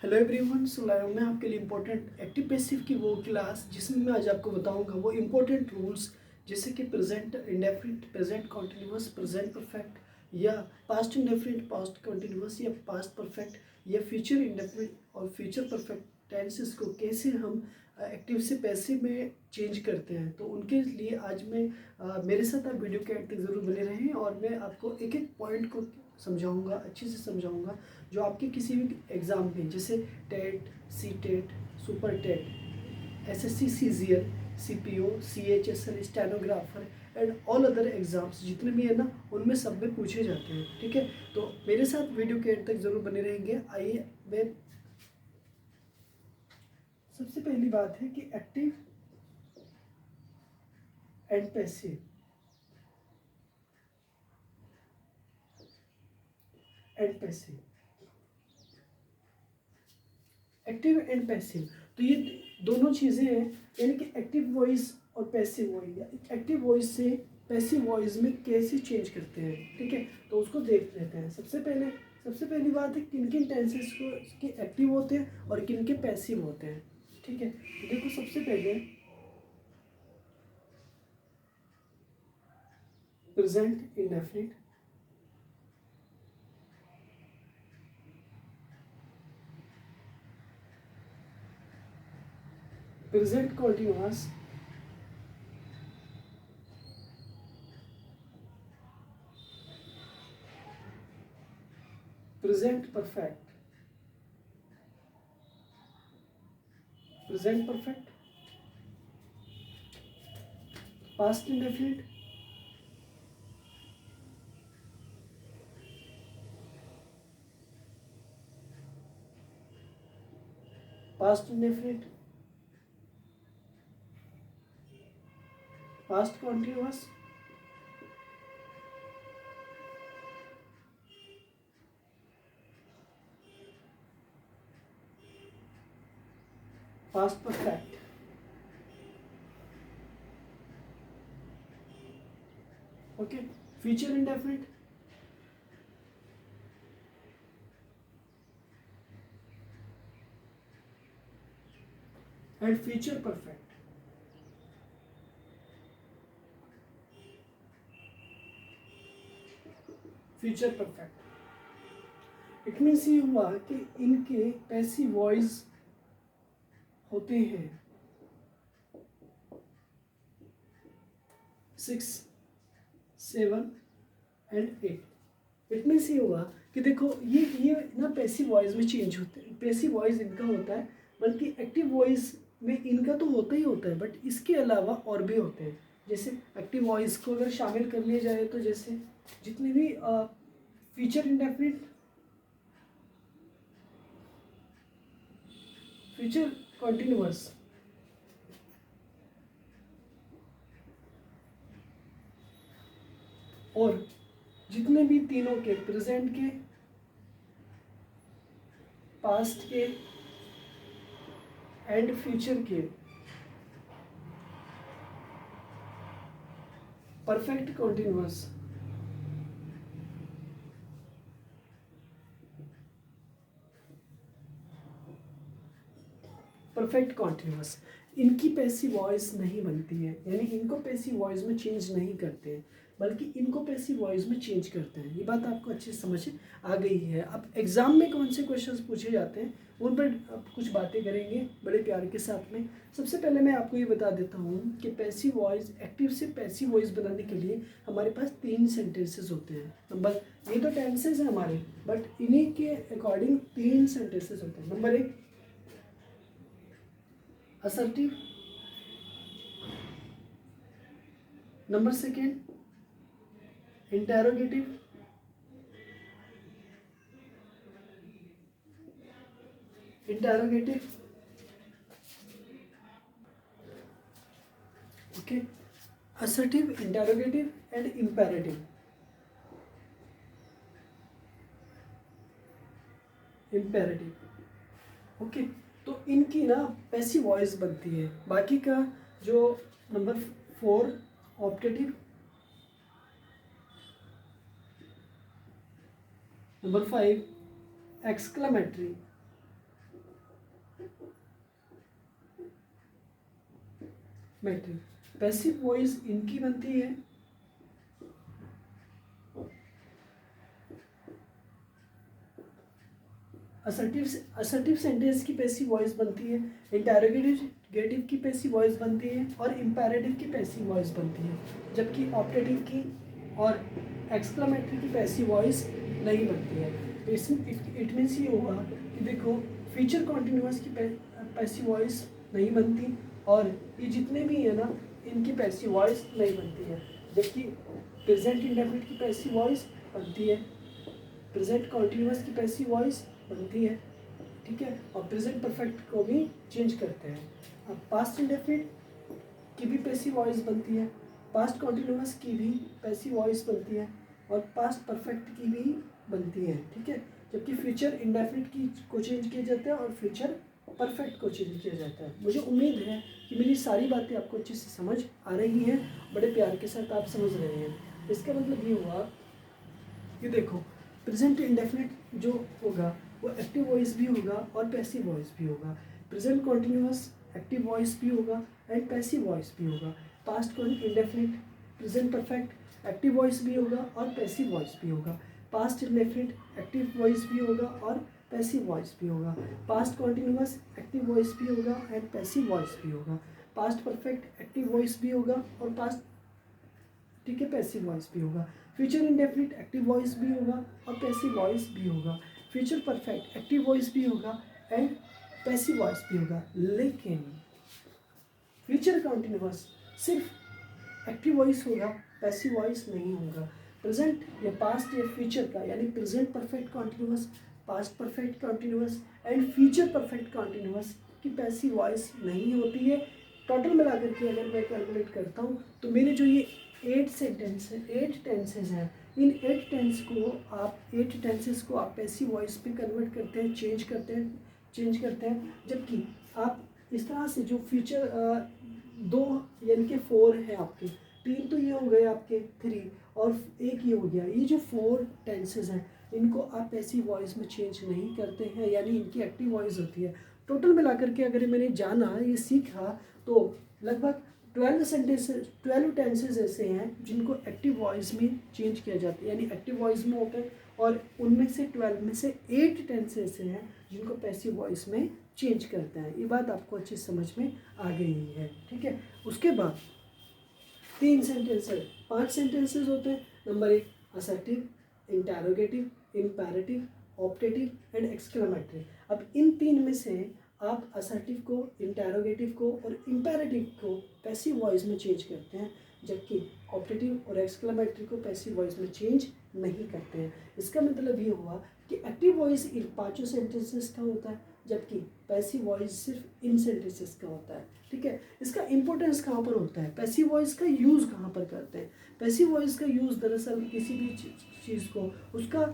Hello everyone, सो लाया हूँ मैं आपके लिए इम्पोर्टेंट एक्टिव पैसिव की वो क्लास जिसमें मैं आज आपको बताऊंगा वो इम्पोर्टेंट रूल्स जैसे कि present indefinite, present continuous, present perfect या पास्ट इंडेफिनिट, पास्ट कॉन्टिन्यूअस या पास्ट परफेक्ट या फ्यूचर इंडेफिनिट और फ्यूचर परफेक्ट टेंसेस को कैसे हम एक्टिव से पैसिव में चेंज करते हैं। तो उनके लिए आज मैं मेरे साथ आप वीडियो के एंड तक ज़रूर बने रहें और मैं आपको एक एक पॉइंट को समझाऊंगा, अच्छे से समझाऊंगा जो आपके किसी भी एग्ज़ाम में जैसे TET, C TET, super TET, SSC, CGL, CPO, CHSL, stenographer and all other exams जितने भी है ना उनमें सब में पूछे जाते हैं। ठीक है, तो मेरे साथ वीडियो के एंड तक ज़रूर बने रहेंगे। आइए, मैं सबसे पहली बात है कि active and passive. Active and passive, तो ये दोनों चीज़ें हैं, यानी कि एक्टिव वॉइस और पैसिव वॉइस, या एक्टिव वॉइस से पैसिव वॉइस में कैसे चेंज करते हैं। ठीक है, तो उसको देख लेते हैं। सबसे पहली बात है किन किन टेंसेस को के एक्टिव होते हैं और किन के पैसिव होते हैं। ठीक है, तो देखो सबसे पहले present indefinite, present continuous, present perfect, past indefinite, past indefinite, past continuous, past perfect. Okay, future indefinite, and future perfect. It means ये हुआ कि इनके पैसिव वॉइस होते हैं 6, 7 एंड 8। इट मीन्स ये हुआ कि देखो ये ना पैसिव वॉइस में चेंज होते हैं। पैसिव वॉइस इनका होता है, बल्कि एक्टिव वॉइस में इनका तो होता ही होता है, बट इसके अलावा और भी होते हैं। जैसे एक्टिव वॉइस को अगर शामिल कर लिया जाए तो जैसे जितने भी फ्यूचर इंडेफिनिट, फ्यूचर कॉन्टिन्यूअस, और जितने भी तीनों के प्रेजेंट के, पास्ट के एंड फ्यूचर के परफेक्ट कॉन्टिन्यूअस, इनकी पैसिव वॉइस नहीं बनती है, यानी इनको पैसिव वॉइस में चेंज नहीं करते हैं, बल्कि इनको पैसिव वॉइस में चेंज करते हैं। ये बात आपको अच्छे से समझ आ गई है। अब एग्जाम में कौन से क्वेश्चंस पूछे जाते हैं उन पर अब कुछ बातें करेंगे बड़े प्यार के साथ में। सबसे पहले मैं आपको ये बता देता हूँ कि पैसिव वॉइस, एक्टिव से पैसिव वॉइस बनाने के लिए हमारे पास 3 सेंटेंसेस होते हैं। नंबर, ये तो टेंसेस हैं हमारे, बट इन्हीं के अकॉर्डिंग 3 सेंटेंसेस होते हैं। Number 1 assertive, number 2 interrogative, okay, assertive, interrogative and imperative, okay. तो इनकी ना पैसिव वॉइस बनती है। बाकी का जो नंबर 4 ऑप्टेटिव, नंबर 5 एक्सक्लेमेटरी, मैट्रिक। पैसिव वॉइस इनकी बनती है, असर्टिव सेंटेंस की पैसिव वॉइस बनती है, इंटरोगेटिव की पैसिव वॉइस बनती है और इम्पेरेटिव की पैसिव वॉइस बनती है, जबकि ऑप्टेटिव की और एक्सक्लेमेटरी की पैसिव वॉइस नहीं बनती है। तो इसमें इट मीन्स ये होगा कि देखो फ्यूचर कॉन्टिन्यूअस की पैसिव वॉइस नहीं बनती और ये जितने भी है ना इनकी पैसिव वॉइस नहीं बनती है, जबकि प्रेजेंट इंडेफिनिट की पैसिव वॉइस बनती है, प्रेजेंट कॉन्टिन्यूअस की पैसिव वॉइस बनती है, ठीक है, और प्रेजेंट परफेक्ट को भी चेंज करते हैं। अब पास्ट इंडेफिनिट की भी पैसिव वॉइस बनती है, पास्ट कॉन्टिन्यूअस की भी पैसिव वॉइस बनती है और पास्ट परफेक्ट की भी बनती है, ठीक है, जबकि फ्यूचर इंडेफिनिट की को चेंज किया जाता है और फ्यूचर परफेक्ट को चेंज किया जाता है। मुझे उम्मीद है कि मेरी सारी बातें आपको अच्छे से समझ आ रही हैं, बड़े प्यार के साथ आप समझ रहे हैं। इसका मतलब ये हुआ कि देखो प्रेजेंट इंडेफिनिट जो होगा वो एक्टिव वॉइस भी होगा और पैसिव वॉइस भी होगा, प्रेजेंट कॉन्टिन्यूअस एक्टिव वॉइस भी होगा एंड पैसिव वॉइस भी होगा, past indefinite present perfect active voice भी होगा और पैसिव वॉइस भी होगा, पास्ट इंडेफिनिट एक्टिव वॉइस भी होगा और पैसिव वॉइस भी होगा, पास्ट कॉन्टिन्यूअस एक्टिव वॉइस भी होगा एंड पैसिव वॉइस भी होगा, पास्ट परफेक्ट एक्टिव वॉइस भी होगा और पास्ट, ठीक है, पैसिव वॉइस भी होगा, फ्यूचर इंडेफिनिट एक्टिव वॉइस भी होगा और पैसिव वॉइस भी होगा, फ्यूचर परफेक्ट एक्टिव वॉइस भी होगा एंड पैसिव वॉइस भी होगा, लेकिन फ्यूचर कॉन्टिन्यूअस सिर्फ एक्टिव वॉइस होगा, पैसिव वॉइस नहीं होगा। प्रेजेंट या पास्ट या फ्यूचर का यानी present perfect continuous, past perfect continuous and future perfect continuous की पैसिव वॉइस नहीं होती है। टोटल मिलाकर के अगर मैं कैलकुलेट करता हूँ तो मेरे जो ये 8 टेंसेज हैं, इन 8 टेंसेस को आप पैसिव वॉइस पे कन्वर्ट करते हैं, चेंज करते हैं, जबकि आप इस तरह से जो फ्यूचर 2 यानी कि 4 है आपके, 3 तो ये हो गए आपके 3 और एक ये हो गया, ये जो 4 टेंसेस हैं इनको आप पैसिव वॉइस में चेंज नहीं करते हैं, यानी इनकी एक्टिव वॉइस होती है। टोटल मिलाकर के अगर मैंने जाना ये सीखा तो लगभग 12 टेंसेस ऐसे हैं जिनको एक्टिव वॉइस में चेंज किया जाता है, यानी एक्टिव वॉइस में होते हैं, और उनमें से 12 में से 8 टेंसेस ऐसे हैं जिनको पैसिव वॉइस में चेंज करते हैं। ये बात आपको अच्छी समझ में आ गई है, ठीक है। उसके बाद 5 सेंटेंसेस होते हैं। Number 1 assertive, interrogative, imperative, optative and exclamatory. अब इन 3 में से आप असर्टिव को, इंटरोगेटिव को और इम्पेरेटिव को पैसिव वॉइस में चेंज करते हैं, जबकि ऑप्टेटिव और एक्सक्लेमेटरी को पैसिव वॉइस में चेंज नहीं करते हैं। इसका मतलब ये हुआ कि एक्टिव वॉइस इन 5 सेंटेंसेस का होता है, जबकि पैसिव वॉइस सिर्फ इन सेंटेंसेस का होता है, ठीक है। इसका इंपॉर्टेंस कहाँ पर होता है, पैसिव वॉइस का यूज़ कहाँ पर करते हैं। पैसिव वॉइस का यूज़ दरअसल किसी भी चीज़ को, उसका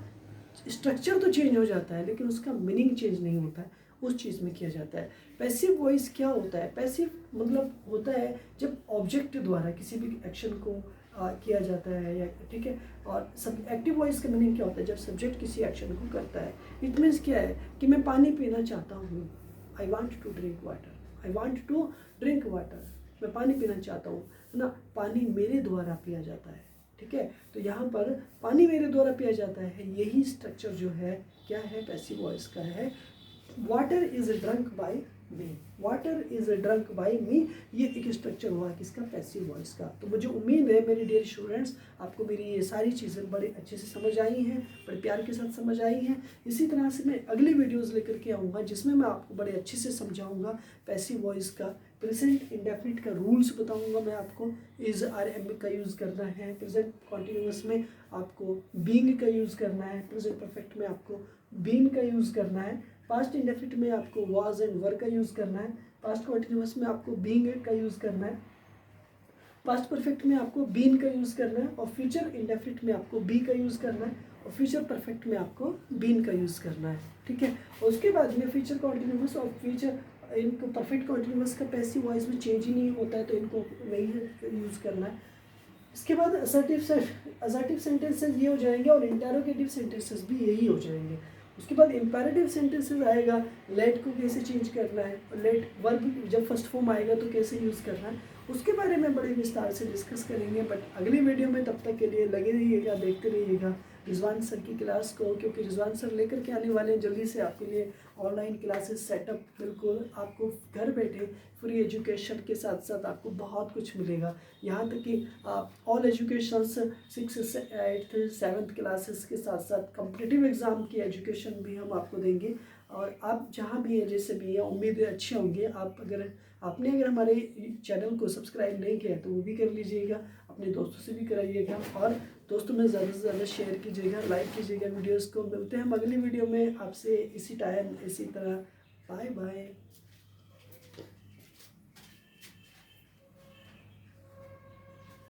स्ट्रक्चर तो चेंज हो जाता है लेकिन उसका मीनिंग चेंज नहीं होता है, उस चीज़ में किया जाता है। पैसिव वॉइस क्या होता है, पैसिव मतलब होता है जब ऑब्जेक्ट द्वारा किसी भी एक्शन को किया जाता है, या ठीक है। और सब एक्टिव वॉइस का मीनिंग क्या होता है, जब सब्जेक्ट किसी एक्शन को करता है। इट मीन्स क्या है कि मैं पानी पीना चाहता हूँ, I want to drink water, मैं पानी पीना चाहता हूँ, है ना, पानी मेरे द्वारा पिया जाता है, ठीक है। तो यहाँ पर पानी मेरे द्वारा पिया जाता है, यही स्ट्रक्चर जो है क्या है, पैसिव वॉइस का है। वाटर इज ड्रंक बाय मी, ये एक स्ट्रक्चर हुआ किसका, पैसिव वॉइस का। तो मुझे उम्मीद है मेरे डियर स्टूडेंट्स आपको मेरी ये सारी चीज़ें बड़े अच्छे से समझ आई हैं, बड़े प्यार के साथ समझ आई हैं। इसी तरह से मैं अगली वीडियोस लेकर के आऊँगा जिसमें मैं आपको बड़े अच्छे से समझाऊँगा पैसिव वॉइस का, प्रेजेंट इंडेफिनिट का रूल्स बताऊँगा मैं आपको, इज आर एम का यूज़ करना है, प्रेजेंट कॉन्टिन्यूअस में आपको बीइंग का यूज़ करना है, प्रेजेंट परफेक्ट में आपको बीन का यूज़ करना है, पास्ट इंडेफिनिट में आपको वाज एंड वर का यूज़ करना है, पास्ट कॉन्टिन्यूअस में आपको बीइंग का यूज़ करना है, पास्ट परफेक्ट में आपको बीन का यूज़ करना है, और फ्यूचर इंडेफिनिट में आपको बी का यूज़ करना है, और फ्यूचर परफेक्ट में आपको बीन का यूज़ करना है, ठीक है। और उसके बाद में फ्यूचर कॉन्टिन्यूअस और फ्यूचर इनको परफेक्ट कॉन्टिन्यूअस का पैसिव वॉइस में चेंज ही नहीं होता है तो इनको नहीं यूज़ करना है। इसके बाद असर्टिव सेंटेंसेस ये हो जाएंगे और इंटरोगेटिव सेंटेंसेस भी यही हो जाएंगे। उसके बाद इम्पेरेटिव सेंटेंसेस आएगा, लेट को कैसे चेंज करना है, लेट वर्ब जब फर्स्ट फॉर्म आएगा तो कैसे यूज़ करना है, उसके बारे में बड़े विस्तार से डिस्कस करेंगे। बट अगली वीडियो में, तब तक के लिए लगे रहिएगा, देखते रहिएगा रिजवान सर की क्लास को, क्योंकि रिजवान सर लेकर के आने वाले हैं जल्दी से आपके लिए ऑनलाइन क्लासेस सेटअप। बिल्कुल आपको घर बैठे फ्री एजुकेशन के साथ साथ आपको बहुत कुछ मिलेगा। यहाँ तक कि आप all education 6th 8th 7th classes के साथ साथ कॉम्पिटिटिव एग्ज़ाम की एजुकेशन भी हम आपको देंगे। और आप जहाँ भी हैं, जैसे भी हैं, उम्मीदें अच्छी होंगी। आपने अगर हमारे चैनल को सब्सक्राइब नहीं किया तो वो भी कर लीजिएगा, अपने दोस्तों से भी कराइएगा, और दोस्तों में ज़्यादा से ज़्यादा शेयर कीजिएगा, लाइक कीजिएगा वीडियोस को। मिलते हैं हम अगली वीडियो में आपसे इसी टाइम इसी तरह। Bye bye.